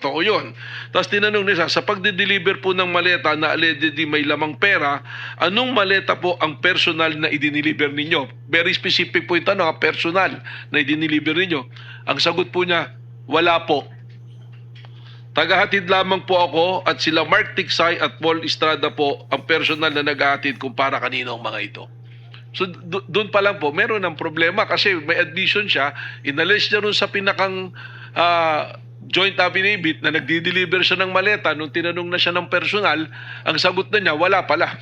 totoo yun. Tapos tinanong nila, sa pagdi-deliver po ng maleta na allegedly may lamang pera, anong maleta po ang personal na i-deliver ninyo? Very specific po yung tanong, personal na i-deliver ninyo. Ang sagot po niya, wala po. Tagahatid lamang po ako at sila Mark Tiksay at Paul Estrada po ang personal na naghahatid kung para kanino ang mga ito. So doon pa lang po, meron ng problema kasi may admission siya, inalis niya rin sa pinakang joint affidavit na nagdi-deliver siya ng maleta. Nung tinanong na siya ng personal, ang sagot na niya, wala pala.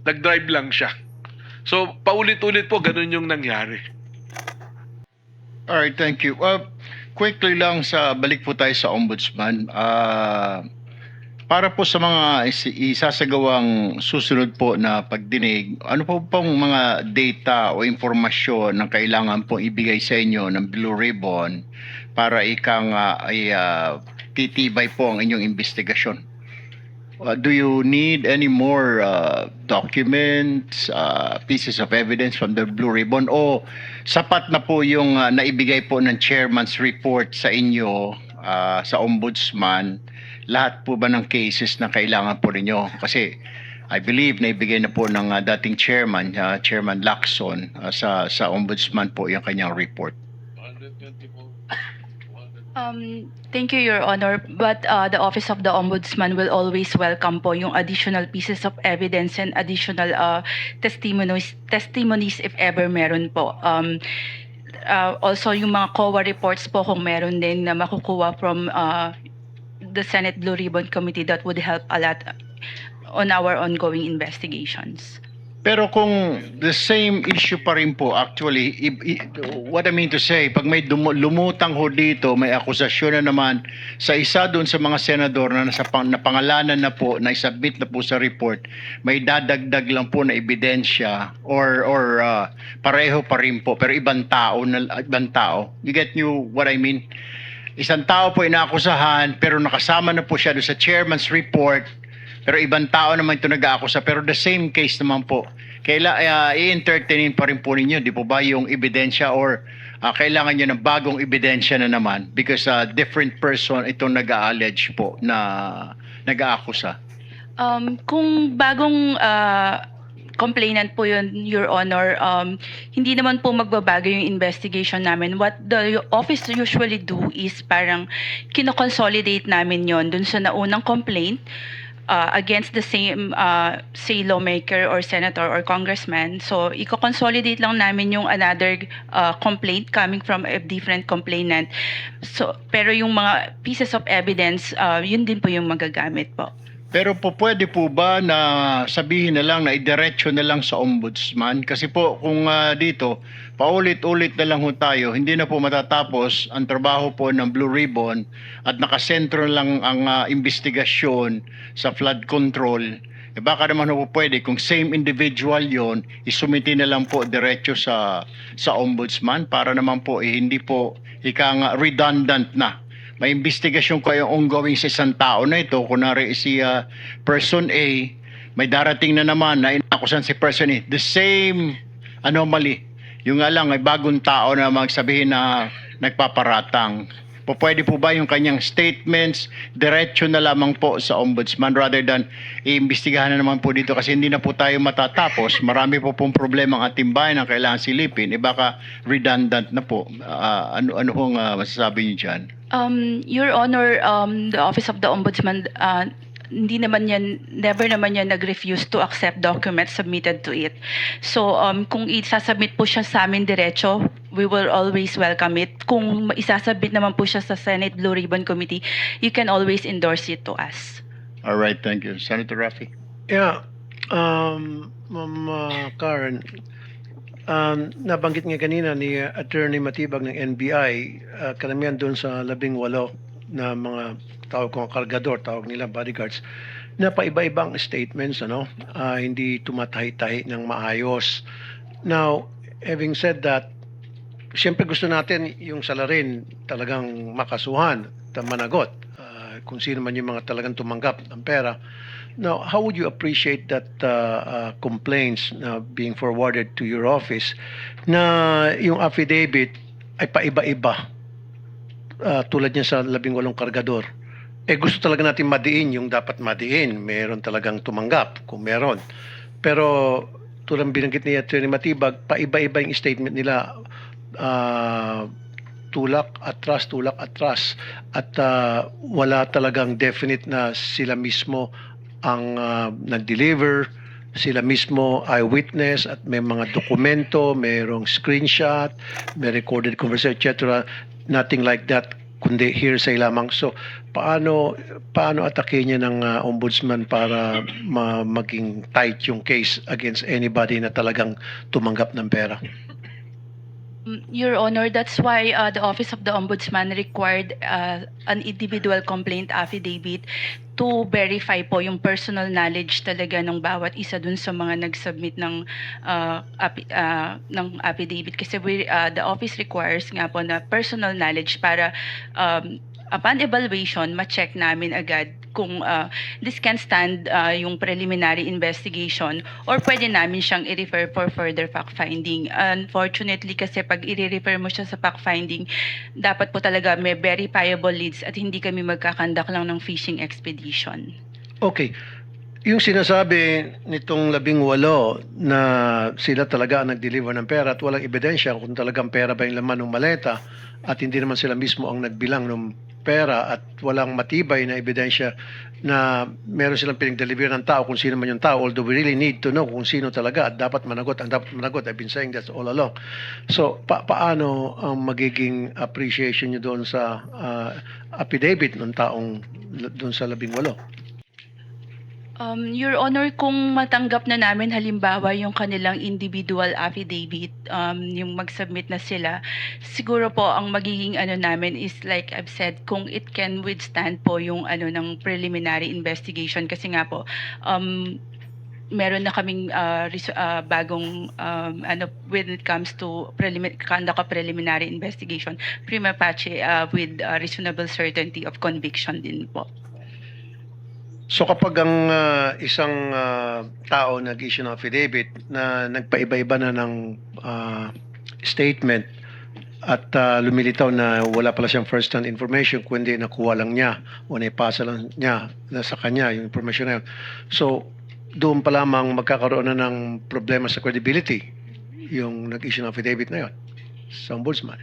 Nag-drive lang siya. So paulit-ulit po, ganun yung nangyari. Alright, thank you. Quickly lang balik po tayo sa ombudsman. Para po sa mga isasagawang susunod po na pagdinig, ano po pong mga data o impormasyon na kailangan po ibigay sa inyo ng Blue Ribbon para titibay po ang inyong investigasyon? Do you need any more documents, pieces of evidence from the Blue Ribbon, o sapat na po yung naibigay po ng chairman's report sa inyo sa ombudsman? Lahat po ba ng cases na kailangan po ninyo? Kasi I believe naibigay na po ng dating chairman, Chairman Lacson, sa ombudsman po yung kanyang report. Thank you, Your Honor. But the Office of the Ombudsman will always welcome po yung additional pieces of evidence and additional testimonies if ever meron po. Also, yung mga COA reports po kung meron din na makukuha from the Senate Blue Ribbon Committee, that would help a lot on our ongoing investigations. Pero kung the same issue pa rin po, actually, what I mean to say, pag may lumutang ho dito, may akusasyon na naman sa isa doon sa mga senador na napangalanan na po, na isubmit na po sa report, may dadagdag lang po na ebidensya or pareho pa rin po, pero ibang tao. You get what I mean? Isang tao po inaakusahan, pero nakasama na po siya doon sa chairman's report, pero ibang tao naman ito nag-aakusa, pero the same case naman po. I-entertainin pa rin po ninyo, di po ba, yung ebidensya, or kailangan nyo ng bagong ebidensya na naman because different person itong nag-a-allege po na nag-aakusa? Kung bagong complainant po yun, Your Honor, hindi naman po magbabago yung investigation namin. What the office usually do is parang kino-consolidate namin yon dun sa naunang complaint against the same say lawmaker or senator or congressman. So i-consolidate lang namin yung another complaint coming from a different complainant. So pero yung mga pieces of evidence, yun din po yung magagamit po. Pero po pwede po ba na sabihin na lang na idiretso na lang sa ombudsman? Kasi po kung dito, paulit-ulit na lang ho tayo, hindi na po matatapos ang trabaho po ng Blue Ribbon at nakasentro lang ang investigasyon sa flood control. Baka naman po pwede, kung same individual yon, isumiti na lang po diretso sa ombudsman para naman po hindi po redundant na. May investigasyon kayo ongoing sa isang tao na ito, kunwari si person A, may darating na naman na inakusan si person A, the same anomaly. Yung nga lang, may bagong tao na magsabihin na nagpaparatang. Pwede po ba yung kanyang statements diretso na lamang po sa ombudsman rather than iimbestigahan na naman po dito, kasi hindi na po tayo matatapos. Marami po pong problema ang ating bayan ang kailangan silipin. Baka redundant na po. Ano pong masasabi niyo dyan? Your Honor, the Office of the Ombudsman, never naman yan nag-refuse to accept documents submitted to it. So, kung isasubmit po siya sa amin diretso, we will always welcome it. Kung isasubmit naman po siya sa Senate Blue Ribbon Committee, you can always endorse it to us. All right, thank you. Senator Raffy? Yeah, Ma'am Karen, nabanggit nga kanina ni Attorney Matibag ng NBI, karamihan doon sa 18 na mga tawag kong kargador, tawag nila bodyguards, na paiba-ibang statements, hindi tumatahi-tahi ng maayos. Now, having said that, siyempre gusto natin yung salarin talagang makasuhan, managot, kung sino man yung mga talagang tumanggap ng pera. Now, how would you appreciate that complaints being forwarded to your office na yung affidavit ay paiba-iba tulad niya sa 18 kargador gusto talaga natin madiin yung dapat madiin. Meron talagang tumanggap kung meron. Pero tulad ng binanggit ni Attorney Matibag, paiba-iba yung statement nila. Tulak, atras. At wala talagang definite na sila mismo ang nag-deliver, sila mismo eyewitness at may mga dokumento, mayroong screenshot, may recorded conversation, etc. Nothing like that, kundi hearsay lamang. So, paano atake niya ng ombudsman para maging tight yung case against anybody na talagang tumanggap ng pera? Your Honor, that's why the Office of the Ombudsman required an individual complaint affidavit to verify po yung personal knowledge talaga ng bawat isa dun sa mga nag-submit ng affidavit. Kasi the office requires nga po na personal knowledge para upon evaluation, ma-check namin agad kung this can stand yung preliminary investigation or pwede namin siyang i-refer for further fact-finding. Unfortunately kasi pag i-refer mo siya sa fact-finding, dapat po talaga may verifiable leads at hindi kami magkakandak lang ng fishing expedition. Okay. Yung sinasabi nitong 18 na sila talaga ang nag-deliver ng pera at walang ebidensya kung talagang pera ba yung laman ng maleta at hindi naman sila mismo ang nagbilang ng pera at walang matibay na ebidensya na meron silang pinag-deliver ng tao kung sino man yung tao, although we really need to know kung sino talaga at dapat managot. Ang dapat managot, I've been saying that all along. So, paano ang magiging appreciation nyo doon sa affidavit ng taong doon sa 18? Your Honor, kung matanggap na namin halimbawa yung kanilang individual affidavit, yung mag-submit na sila, siguro po ang magiging namin is like I've said, kung it can withstand po yung ng preliminary investigation kasi nga po meron na kaming bagong when it comes to conduct a preliminary investigation, prima facie with reasonable certainty of conviction din po. So kapag ang isang tao nag-issue ng affidavit na nagpaiba-iba na ng statement at lumilitaw na wala pala siyang first-hand information kundi nakuha lang niya o naipasa lang niya na sa kanya yung information na yun. So doon pa lamang magkakaroon na ng problema sa credibility yung nag-issue ng affidavit na yun sa ombudsman.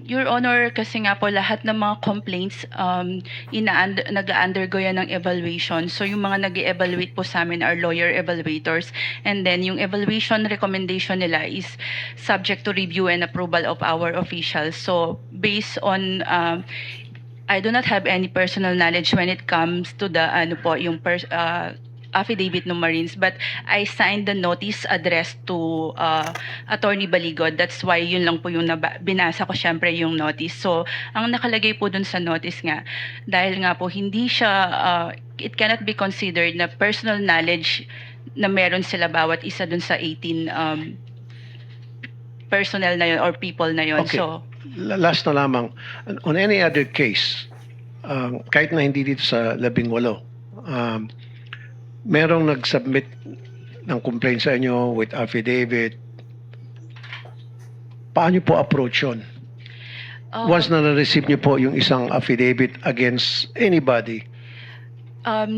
Your Honor, kasi nga po lahat ng mga complaints nag-undergo yan ng evaluation. So yung mga nag-evaluate po sa amin are lawyer evaluators, and then yung evaluation recommendation nila is subject to review and approval of our officials. So based on I do not have any personal knowledge when it comes to the yung affidavit ng Marines, but I signed the notice addressed to Attorney Baligod. That's why yun lang po yung binasa ko syempre yung notice. So, ang nakalagay po dun sa notice nga, dahil nga po hindi siya, it cannot be considered na personal knowledge na meron sila bawat isa dun sa 18 personnel na yun or people na yun. Okay. So, last na lamang, on any other case, kahit na hindi dito sa 18, merong nag-submit ng complaint sa inyo with affidavit, paano po approach yun? Once na na-receive nyo po yung isang affidavit against anybody,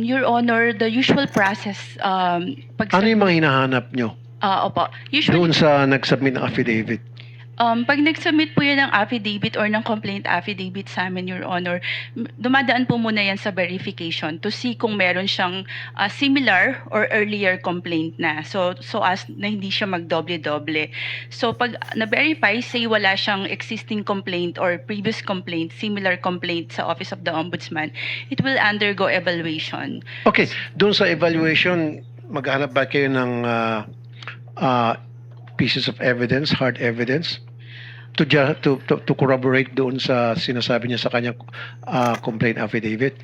Your Honor, the usual process, ano yung mga hinahanap nyo opo, usually doon sa nag-submit ng affidavit? pag nag-submit po yan ng affidavit or ng complaint affidavit sa amin, Your Honor, dumadaan po muna yan sa verification to see kung meron siyang similar or earlier complaint na. So as na hindi siya magdoble-doble. So pag na-verify, say wala siyang existing complaint or previous complaint, similar complaint sa Office of the Ombudsman, it will undergo evaluation. Okay, doon sa evaluation, maghanap ba kayo ng pieces of evidence, hard evidence, to corroborate doon sa sinasabi niya sa kanyang complaint affidavit?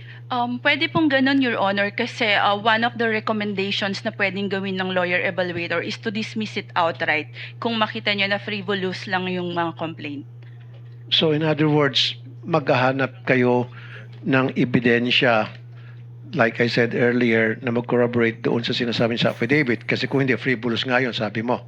Pwede pong ganun, Your Honor, kasi one of the recommendations na pwedeng gawin ng lawyer evaluator is to dismiss it outright kung makita niya na frivolous lang yung mga complaint. So in other words, maghahanap kayo ng ebidensya, like I said earlier, na mag-corroborate doon sa sinasabi sa affidavit, kasi kung hindi, frivolous nga yun, sabi mo.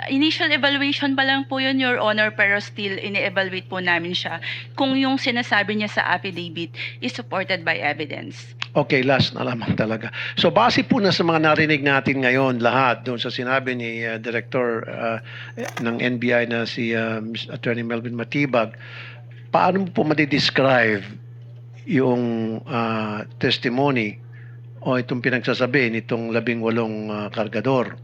Initial evaluation pa lang po yun, Your Honor, pero still ini-evaluate po namin siya kung yung sinasabi niya sa affidavit is supported by evidence. Okay, last na lamang talaga. So base po na sa mga narinig natin ngayon lahat doon sa sinabi ni Director ng NBI na si Attorney Melvin Matibag, paano mo po madidescribe yung testimony o itong pinagsasabi nitong 18 kargador?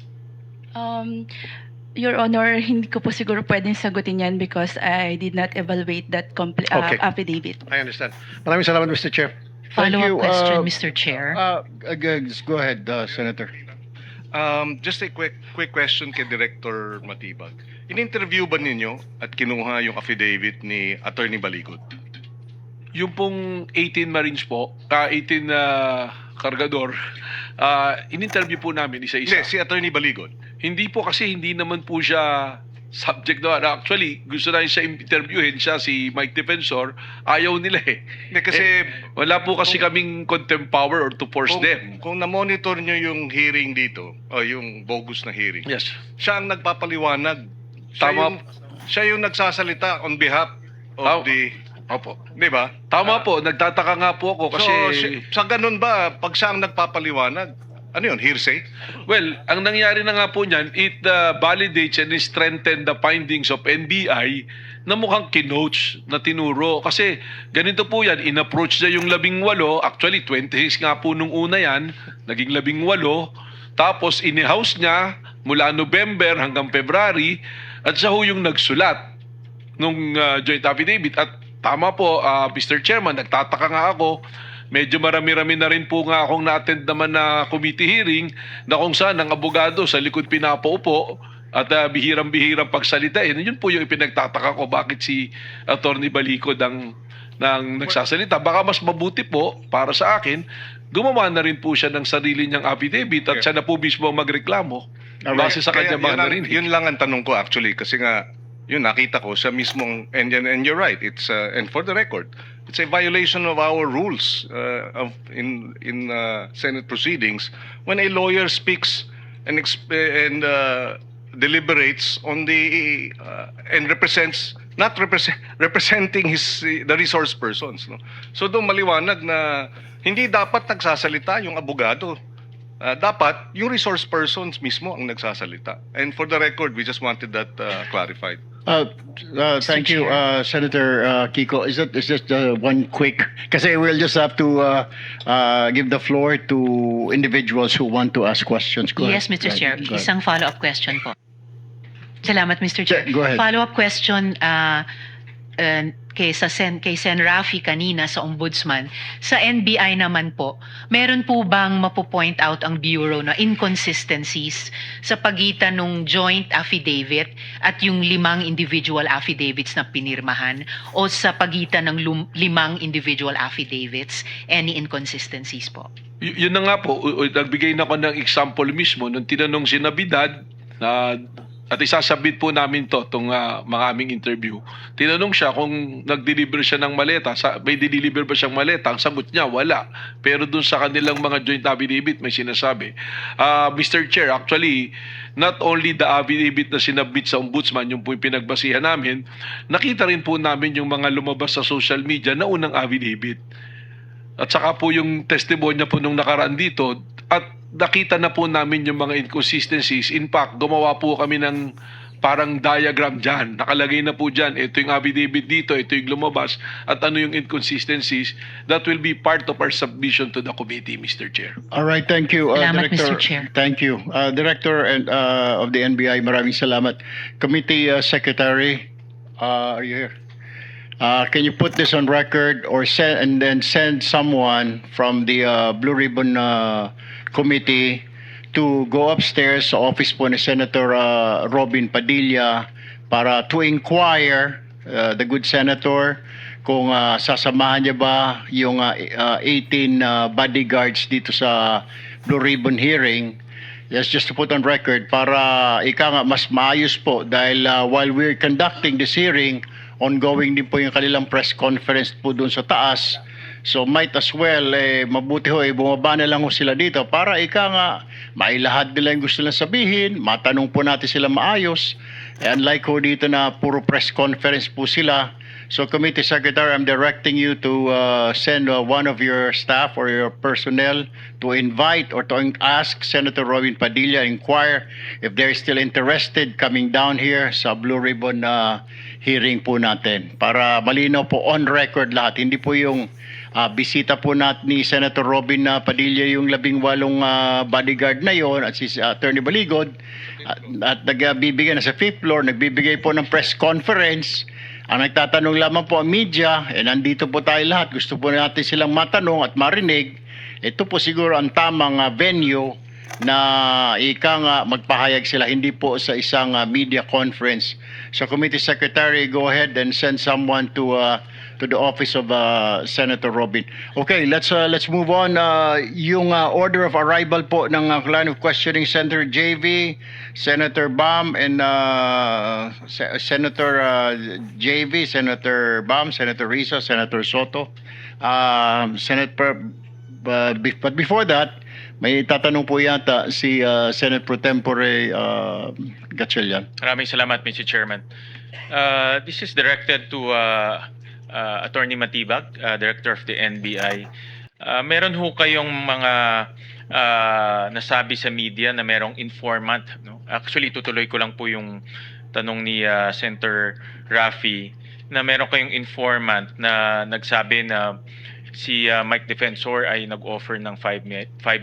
Your Honor, hindi ko po siguro pwedeng sagutin yan because I did not evaluate that Okay. affidavit. I understand. Maraming salamat, Mr. Chair. Thank you. Follow-up question, Mr. Chair. Go ahead, Senator. Just a quick question kay Director Matibag. In-interview ba ninyo at kinuha yung affidavit ni Attorney Baligod? Yung pong 18 Marines po, 18 kargador, in-interview po namin isa-isa. Hindi, si Attorney Baligod. Hindi po kasi hindi naman po siya subject doon. Actually, gusto na siya interviewin siya, si Mike Defensor, ayaw nila eh. Hindi, kasi Wala po kasi kaming contempt power or to force them. kung na-monitor nyo yung hearing dito, o yung bogus na hearing, Yes. siya ang nagpapaliwanag. Tama. Siya yung nagsasalita on behalf Tama. of the... Opo. Di ba? Tama po, nagtataka nga po ako kasi... sa ganun ba, pag siya ang nagpapaliwanag, ano yun, hearsay? Well, ang nangyari na nga po niyan, it validates and strengthens the findings of NBI na mukhang kinoach na tinuro. Kasi ganito po yan, in-approach niya yung 18, actually 26 nga po nung una yan, naging 18, tapos in-house niya mula November hanggang February, at siya ho yung nagsulat nung joint affidavit. At tama po, Mr. Chairman, nagtataka nga ako, medyo marami-rami na rin po nga akong na-attend naman na committee hearing na kung saan ang abogado sa likod pinapaupo at bihirang-bihirang pagsalita. Yun po yung ipinagtataka ko, bakit si Attorney Balicod ang nagsasalita. Baka mas mabuti po para sa akin, gumawa na rin po siya ng sarili niyang affidavit at siya na po mismo ang magreklamo base sa kanya mga narinig. Yun lang ang tanong ko actually, kasi nga, yun nakita ko sa mismong, and you're right, it's and for the record, it's a violation of our rules in Senate proceedings when a lawyer speaks and deliberates on the and representing the resource persons, no? So doon maliwanag na hindi dapat nagsasalita yung abogado. Dapat yung resource persons mismo ang nagsasalita. And for the record, we just wanted that clarified. Thank you, Senator Kiko. Is just one quick? Kasi we'll just have to give the floor to individuals who want to ask questions. Go Yes, ahead. Mr. Chair. Go ahead. Isang follow-up question po. Salamat, Mr. Chair. Go ahead. Follow-up question kay Sen Rafi kanina sa Ombudsman. Sa NBI naman po, meron po bang mapo-point out ang Bureau na inconsistencies sa pagitan ng joint affidavit at yung 5 individual affidavits na pinirmahan, o sa pagitan ng 5 individual affidavits, any inconsistencies po? Yun na nga po, nagbigay na ako ng example mismo nung tinanong si Nabidad na at isasabit po namin itong mga aming interview. Tinanong siya kung nag-deliver siya ng maleta, may deliver ba siyang maleta? Ang sagot niya, wala. Pero dun sa kanilang mga joint affidavit, may sinasabi. Mr. Chair, actually, not only the affidavit na sinabit sa Ombudsman, yung po yung pinagbasihan namin, nakita rin po namin yung mga lumabas sa social media na unang affidavit. At saka po yung testimonya po nung nakaraan dito, at nakita na po namin yung mga inconsistencies. In fact, gumawa po kami ng parang diagram dyan. Nakalagay na po dyan, ito yung affidavit dito, ito yung lumabas, at ano yung inconsistencies. That will be part of our submission to the committee, Mr. Chair. All right, thank you, Salamat, Director. Mr. Chair. Thank you. Director of the NBI, maraming salamat. Committee Secretary, are you here? Can you put this on record or send someone from the Blue Ribbon Committee to go upstairs sa office po ni Senator Robin Padilla para to inquire the good senator kung sasamahan niya ba yung 18 bodyguards dito sa Blue Ribbon hearing. Yes, just to put on record para ika nga mas maayos po dahil while we're conducting this hearing, ongoing din po yung kanilang press conference po doon sa taas. So might as well, mabuti ho, bumaba na lang ho sila dito para ika nga, mailahad nila yung gusto nilang sabihin, matanong po natin sila maayos. Unlike ho dito na puro press conference po sila. So Committee Secretary, I'm directing you to send one of your staff or your personnel to invite or to ask Senator Robin Padilla, inquire if they're still interested coming down here sa Blue Ribbon hearing po natin. Para malinaw po on record lahat. Hindi po yung bisita po natin ni Senator Robin Padilla yung 18 bodyguard na yon at si Attorney Baligod at nagbibigay na sa 5th floor, nagbibigay po ng press conference. Ang nagtatanong lamang po ang media, nandito po tayo lahat, gusto po natin silang matanong at marinig. Ito po siguro ang tamang venue na ika nga magpahayag sila, hindi po sa isang media conference. So Committee Secretary, go ahead and send someone to the office of Senator Robin. Okay, let's move on. Yung order of arrival po ng line of questioning, Senator JV, Senator Bam, and Senator JV, Senator Bam, Senator Risa, Senator Soto. But before that, may tatanong po yata si Senate Pro Tempore Gatchalian. Maraming salamat, Mr. Chairman. This is directed to Attorney Matibag, Director of the NBI. Meron ho kayong mga nasabi sa media na merong informant. No? Actually, tutuloy ko lang po yung tanong ni Senator Raffy na meron kayong informant na nagsabi na si Mike Defensor ay nag-offer ng 5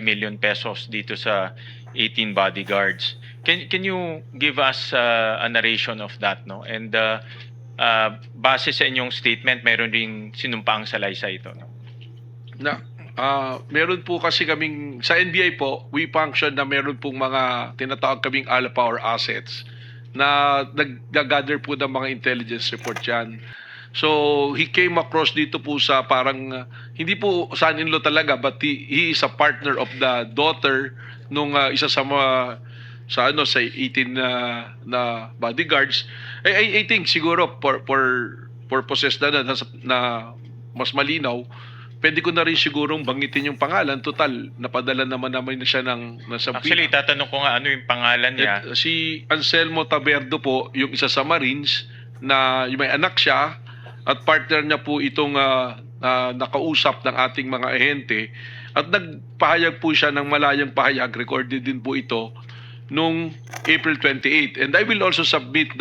million pesos dito sa 18 bodyguards. Can you give us a narration of that, no? And base sa inyong statement, meron ring sinumpaang salaysay ito, no? Meron po kasi kaming sa NBI po, we function na meron pong mga tinatawag kaming all power assets na nag-gather po ng mga intelligence report yan. So he came across dito po sa parang hindi po son-in-law talaga, but he is a partner of the daughter nung isa sa mga sa 18 na bodyguards. I think siguro for purposes na mas malinaw, pwede ko na rin sigurong banggitin yung pangalan. Total, napadala naman na siya ng nasabi. Actually, tatanong ko nga ano yung pangalan niya. Si Anselmo Taberdo po, yung isa sa Marines na yung may anak siya at partner niya po itong nakausap ng ating mga ahente at nagpahayag po siya ng malayang pahayag, recorded din po ito nung April 28. And I will also submit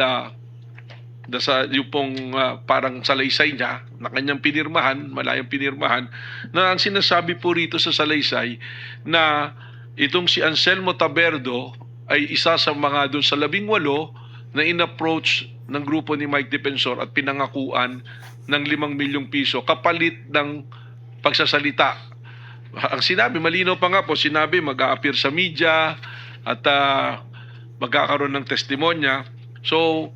yung pong parang salaysay niya na kanyang pinirmahan, malayang pinirmahan, na ang sinasabi po rito sa salaysay na itong si Anselmo Taberdo ay isa sa mga doon sa 18 na in-approach ng grupo ni Mike Defensor at pinangakuan ng 5 milyong piso kapalit ng pagsasalita. Ang sinabi, malinaw pa nga po, sinabi mag-a-appear sa media at magkakaroon ng testimonya. So,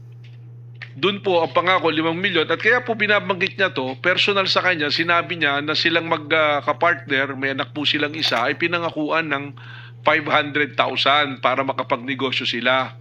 doon po ang pangako 5 milyon at kaya po binabanggit niya to, personal sa kanya, sinabi niya na silang magka-partner, may anak po silang isa, ay pinangakuan ng 500,000 para makapagnegosyo sila.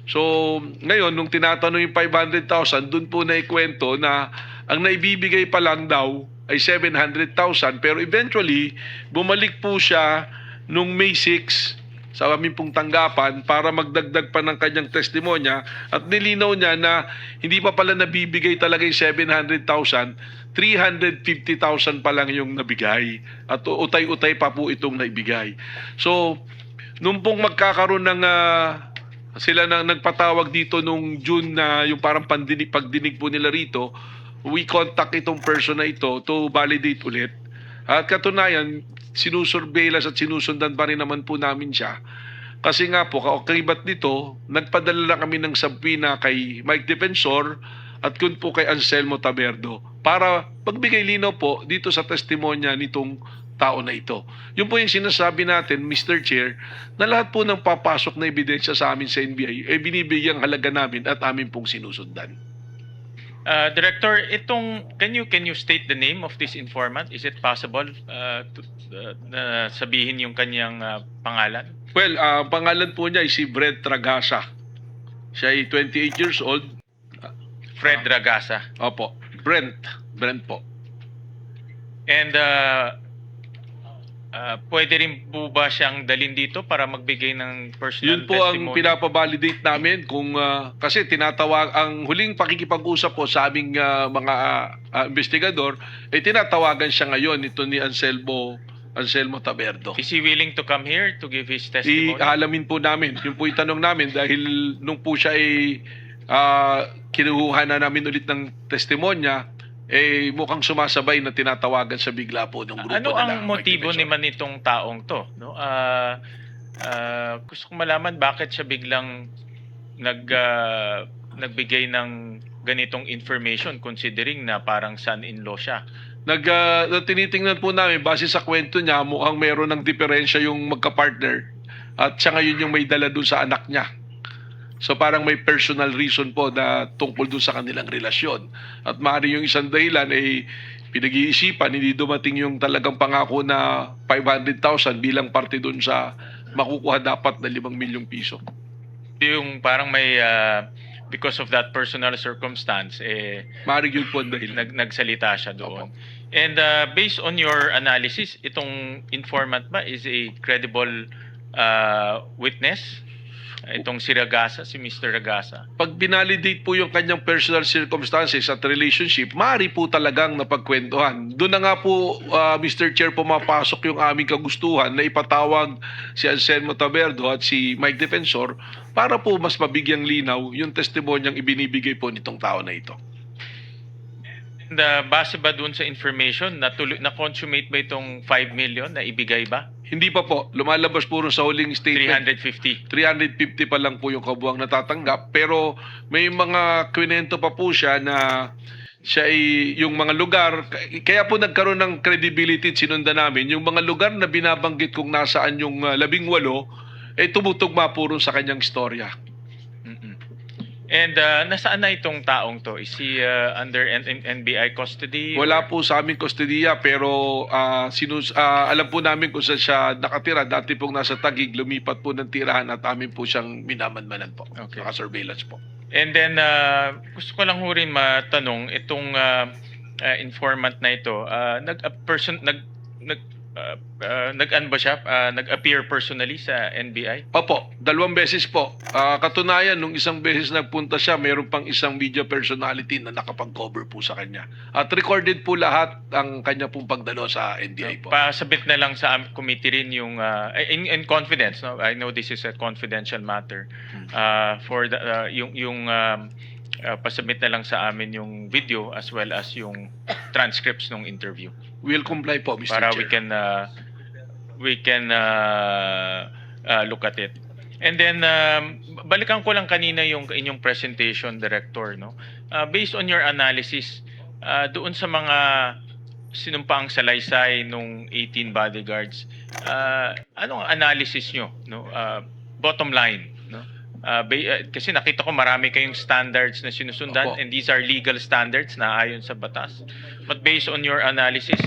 So, ngayon, nung tinatanong yung 500,000, doon po naikwento na ang naibibigay pa lang daw ay 700,000. Pero eventually, bumalik po siya nung May 6 sa aming pong tanggapan para magdagdag pa ng kanyang testimonya at nilinaw niya na hindi pa pala nabibigay talaga yung 700,000, 350,000 pa lang yung nabigay at utay-utay pa po itong naibigay. So, nung pong magkakaroon ng sila nang nagpatawag dito nung June na yung parang pagdinig po nila rito, we contact itong person na ito to validate ulit. At katunayan, sinusurveillance at sinusundan pa rin naman po namin siya. Kasi nga po, kaukibat nito, nagpadala lang kami ng subpoena kay Mike Defensor at kun po kay Anselmo Taberdo para pagbigay linaw po dito sa testimonya nitong tao na ito. Yun po yung sinasabi natin, Mr. Chair, na lahat po ng papasok na ebidensya sa amin sa NBI ay binibigyang halaga namin at amin pong sinusundan. Director, can you state the name of this informant? Is it possible na sabihin yung kanyang pangalan? Well, ang pangalan po niya ay si Brent Tragasa. Siya ay 28 years old. Fred Ragasa. Opo, Brent po. And pwede rin po ba siyang dalhin dito para magbigay ng personal Yun po ang testimony? pinapabalidate namin kung kasi tinatawag ang huling pakikipag-usap po sa aming mga investigador tinatawagan siya ngayon ito ni Anselmo Taberdo. Is he willing to come here to give his testimony? Ialamin po namin. Yun po itanong namin dahil nung po siya ay kinuha na namin ulit ng testimonya mukhang sumasabay na tinatawagan sa bigla po ng grupo Ano nila. ang motibo naman nitong taong to? No? Gusto ko malaman bakit siya biglang nagbigay ng ganitong information considering na parang son-in-law siya. Tinitingnan po namin base sa kwento niya mukhang meron ng diferensya yung magka-partner at siya ngayon yung may dala dun sa anak niya. So parang may personal reason po na tungkol dun sa kanilang relasyon. At maaari yung isang dahilan pinag-iisipan, hindi dumating yung talagang pangako na 500,000 bilang parte dun sa makukuha dapat na 5 milyong piso. Yung parang may because of that personal circumstance Maaari yun po ang dahilan. nagsalita siya doon. Opo. And based on your analysis, itong informant ba is a credible witness? Itong si Ragasa, si Mr. Ragasa. Pag binalidate po yung kanyang personal circumstances at relationship, maaari po talagang napagkwentuhan. Doon na nga po, Mr. Chair, pumapasok yung aming kagustuhan na ipatawag si Anselmo Taberdo at si Mike Defensor para po mas mabigyang linaw yung testimonyang ibinibigay po nitong tao na ito. And base ba dun sa information, na-consummate ba itong 5 million na ibigay ba? Hindi pa po. Lumalabas po rin sa huling statement. 350. 350 pa lang po yung kabuang natatanggap. Pero may mga kwento pa po siya na siya ay yung mga lugar. Kaya po nagkaroon ng credibility at sinundan namin. Yung mga lugar na binabanggit kung nasaan yung 18, tumutugma po rin sa kanyang istorya. And nasaan na itong taong to? Is he under NBI custody? Wala po sa aming kustodiya pero alam po namin kung saan siya nakatira. Dati pong nasa Taguig, lumipat po ng tirahan at amin po siyang minamanmanan po. Okay. Naka-surveillance po. And then, gusto ko lang ho rin matanong, itong informant na ito, nag-appear personally sa NBI? Opo, 2 beses po. Katunayan, nung isang beses nagpunta siya, mayroon pang isang media personality na nakapag-cover po sa kanya. At recorded po lahat ang kanya pong pagdalo sa NBI po. Pasabit na lang sa committee rin yung, in confidence, no? I know this is a confidential matter. For the, pasubmit na lang sa amin yung video as well as yung transcripts ng interview. We'll comply po, Mr. Para Chair. we can look at it. And then balikan ko lang kanina yung inyong presentation, Director, no? Based on your analysis, doon sa mga sinumpaang salaysay nung 18 bodyguards, anong analysis nyo, no? Bottom line, no? Kasi nakita ko marami kayong standards na sinusundan. Opo. And these are legal standards na ayon sa batas. But based on your analysis,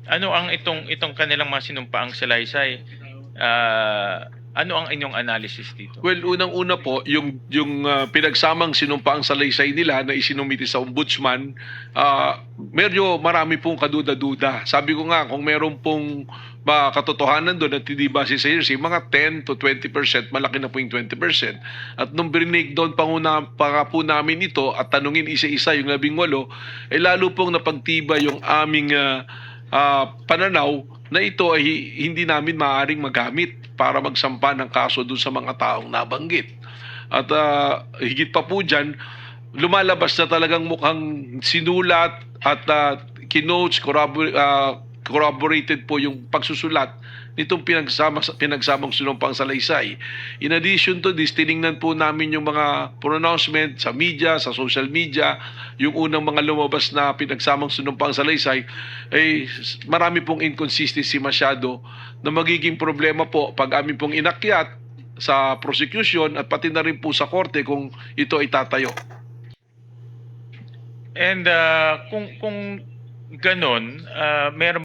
ano ang itong kanilang mga sinumpaang salaysay? Ano ang inyong analysis dito? Well, unang-una po, yung pinagsamang sinumpaang salaysay nila na isinumiti sa ombudsman, medyo marami pong kaduda-duda. Sabi ko nga, kung meron pong katotohanan doon at hindi base sa hearsay, mga 10 to 20%, malaki na po yung 20%. At nung breakdown pa po namin ito at tanungin isa-isa yung 18, lalo pong napagtiba yung aming pananaw na ito ay hindi namin maaaring magamit para magsampa ng kaso doon sa mga taong nabanggit. At higit pa po dyan, lumalabas na talagang mukhang sinulat at kinotes, corroborated po yung pagsusulat nitong pinagsamang sinumpang salaysay. In addition to this, tiningnan po namin yung mga pronouncement sa media, sa social media, yung unang mga lumabas na pinagsamang sinumpang salaysay, marami pong inconsistency masyado na magiging problema po pag amin pong inakyat sa prosecution at pati na rin po sa korte kung ito ay tatayo. And kung ganon, meron